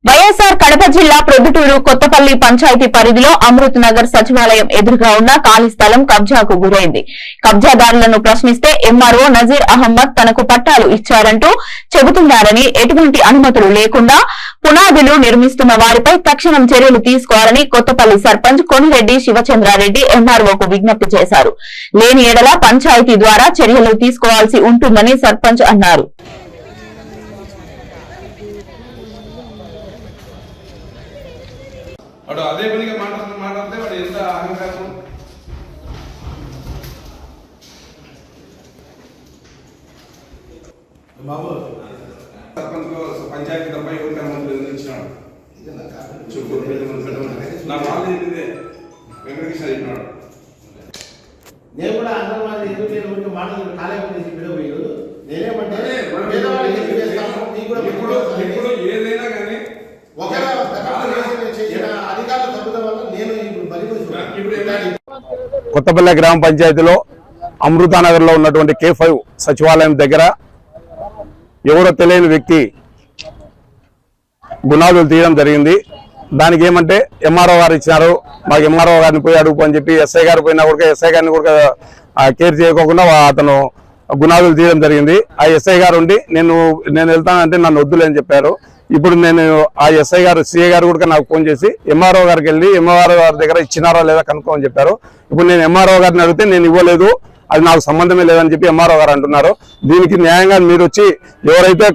వైఎస్ఆర్ కడప జిల్లా ప్రొద్దుటూరు కొత్తపల్లి పంచాయతీ పరిధిలో అమృత్ నగర్ సచివాలయం ఎదురుగా ఉన్న ఖాళీ స్థలం కబ్జాకు గురైంది. కబ్జాదారులను ప్రశ్నిస్తే ఎంఆర్ఓ నజీర్ అహ్మద్ తనకు పట్టాలు ఇచ్చారంటూ చెబుతున్నారని, ఎటువంటి అనుమతులు లేకుండా పునాదులు నిర్మిస్తున్న వారిపై తక్షణం చర్యలు తీసుకోవాలని కొత్తపల్లి సర్పంచ్ కొనిరెడ్డి శివచంద్రారెడ్డి ఎంఆర్ఓకు విజ్ఞప్తి చేశారు. లేని ఎడల పంచాయతీ ద్వారా చర్యలు తీసుకోవాల్సి ఉంటుందని సర్పంచ్ అన్నారు. అదే పనిగా మాట్లాడితే వాడు ఎంత అహంకారం. బాబు పంచాయతీ తప్ప ఎవరికి అనుమతి ఇచ్చినాడు. నా వాళ్ళు చెప్పిందే వెంకటకృష్ణ చెప్పినాడు. నేను కూడా అంగన్వాడీ ఎదురు మాటలు కాలేకపోతే పిలవలేదు. నేనేమంటే ఇప్పుడు ఏదైనా కానీ కొత్తపల్లి గ్రామ పంచాయతీలో అమృతానగర్ లో ఉన్నటువంటి K5 సచివాలయం దగ్గర ఎవరో తెలియని వ్యక్తి గునాదులు తీయడం జరిగింది. దానికి ఏమంటే ఎంఆర్ఓ గారు ఇచ్చినారు, మాకు ఎంఆర్ఓ గారిని పోయి అడుగు అని చెప్పి ఎస్ఐ గారు పోయినా కూడా ఎస్ఐ గారిని కూడా కేర్ చేయకోకుండా అతను గునాదులు తీయడం జరిగింది. ఆ ఎస్ఐ గారు ఉండి నేను వెళ్తానంటే నన్ను వద్దులేని చెప్పారు. ఇప్పుడు నేను ఆ ఎస్ఐ గారు సిఐ గారు కూడా నాకు ఫోన్ చేసి ఎంఆర్ఓ గారికి వెళ్ళి ఎంఆర్ఓ గారి దగ్గర ఇచ్చినారా లేదా కనుక్కోమని చెప్పారు. ఇప్పుడు నేను ఎంఆర్ఓ గారిని అడిగితే నేను ఇవ్వలేదు, అది నాకు సంబంధమే లేదని చెప్పి ఎంఆర్ఓ గారు అంటున్నారు. దీనికి న్యాయంగా మీరు వచ్చి ఎవరైతే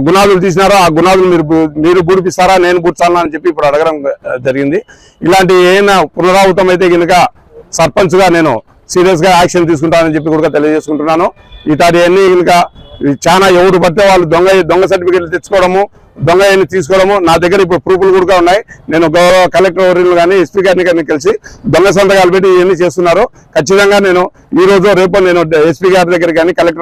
గునాదులు తీసినారో ఆ గునాదులు మీరు పూడిపిస్తారా నేను పూడ్చాలా అని చెప్పి ఇప్పుడు అడగడం జరిగింది. ఇలాంటి ఏమైనా పునరావృతం అయితే కనుక సర్పంచ్ గా నేను సీరియస్ గా యాక్షన్ తీసుకుంటానని చెప్పి కూడా తెలియజేసుకుంటున్నాను. ఇట్లాంటివన్నీ కనుక చాలా ఎవరు పడితే వాళ్ళు దొంగ సర్టిఫికేట్లు తెచ్చుకోవడము, దొంగ తీసుకోవడము, నా దగ్గర ఇప్పుడు ప్రూఫ్లు కూడా ఉన్నాయి. నేను గౌరవ కలెక్టర్ కానీ ఎస్పీ గారిని కానీ కలిసి దొంగ సంతకాలు పెట్టి ఇవన్నీ చేస్తున్నారు. ఖచ్చితంగా నేను ఈ రోజు రేపు నేను ఎస్పీ గారి దగ్గర కానీ కలెక్టర్